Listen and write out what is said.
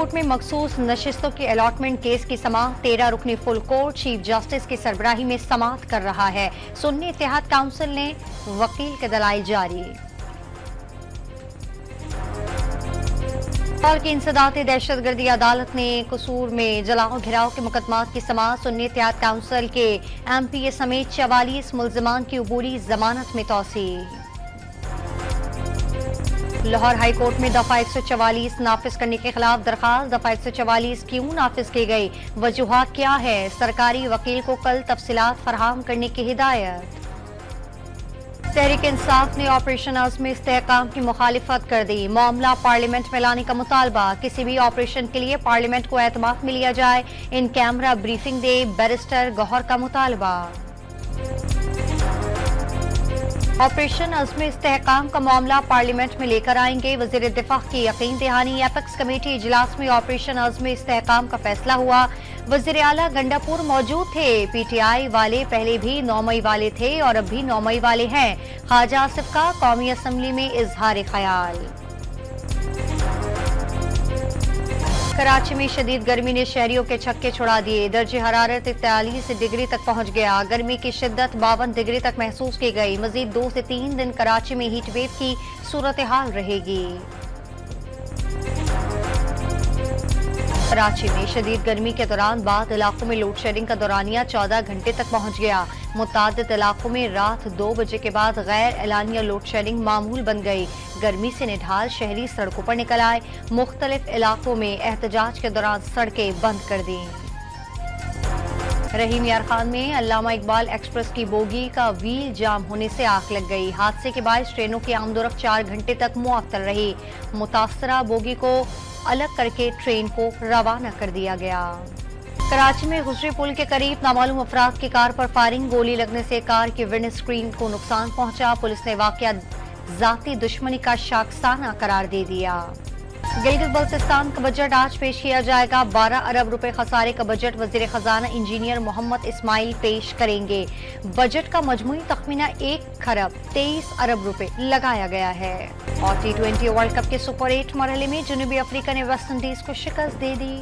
Court में मखसूस नशिस्तों की अलॉटमेंट केस की समाअत 13 रुकनी फुल कोर्ट चीफ जस्टिस की सरबराही में समाअत कर रहा है। सुन्नी इत्तेहाद काउंसिल ने वकील के दलाइल जारी। की इंसदात दहशतगर्दी अदालत ने कसूर में जलाओ घिराव के मुकदमात की समाअत सुन्नी इत्तेहाद काउंसिल के MPA समेत 44 मुल्जिमान की अबूरी जमानत में तौसी। लाहौर हाई कोर्ट में दफा 144 नाफिज करने के खिलाफ दरखास्त। दफा 144 क्यों नाफिज की गई, वजूहात क्या है, सरकारी वकील को कल तफसीलात फराहम करने की हिदायत। तहरीक इंसाफ ने ऑपरेशन अज़्म में इस्तेहकाम की मुखालिफत कर दी। मामला पार्लियामेंट में लाने का मुतालबा। किसी भी ऑपरेशन के लिए पार्लियामेंट को एतमाद में लिया जाए, इन कैमरा ब्रीफिंग दे बैरिस्टर गौहर का मुतालबा। ऑपरेशन अज़्म में इस्तेहकाम का मामला पार्लियामेंट में लेकर आएंगे, वज़ीर दिफा की यकीन दहानी। एपेक्स कमेटी इजलास में ऑपरेशन अज़्म में इस्तेहकाम का फैसला हुआ। वज़ीर आला गंडापुर मौजूद थे। PTI वाले पहले भी 9 मई वाले थे और अब भी 9 मई वाले हैं। ख्वाजा आसिफ का कौमी असम्बली में इजहार ख्याल। कराची में शदीद गर्मी ने शहरियों के छक्के छुड़ा दिए। दर्जे हरारत 43 डिग्री तक पहुंच गया। गर्मी की शिद्दत 52 डिग्री तक महसूस की गई। मजीद 2 से 3 दिन कराची में हीट वेव की सूरत हाल रहेगी। कराची में शदीद गर्मी के दौरान बाद इलाकों में लोड शेडिंग का दौरानिया 14 घंटे तक पहुंच गया। मुतादिद इलाकों में रात 2 बजे के बाद गैर एलानिया लोड शेडिंग मामूल बन गई। गर्मी से निढाल शहरी सड़कों पर निकल आए। मुख्तलिफ इलाकों में एहतजाज के दौरान सड़कें बंद कर दी। रहीम यार खान में अल्लामा इकबाल एक्सप्रेस की बोगी का व्हील जाम होने से आग लग गई। हादसे के बाद ट्रेनों की आमदोरफ्त 4 घंटे तक मुअत्तल रही। मुतासरा बोगी को अलग करके ट्रेन को रवाना कर दिया गया। कराची में गुजरी पुल के करीब नामालूम अफराद की कार पर फायरिंग। गोली लगने से कार की विंड स्क्रीन को नुकसान पहुंचा। पुलिस ने वाकया जाती दुश्मनी का शाखसाना करार दे दिया। गिलगित बल्तिस्तान का बजट आज पेश किया जाएगा। 12 अरब रुपए खसारे का बजट वजीर खजाना इंजीनियर मोहम्मद इस्माइल पेश करेंगे। बजट का मजमूई तखमीना 1 खरब 23 अरब रुपए लगाया गया है। और T20 वर्ल्ड कप के सुपर 8 मरहले में जनूबी अफ्रीका ने वेस्ट इंडीज को शिकस्त दे दी।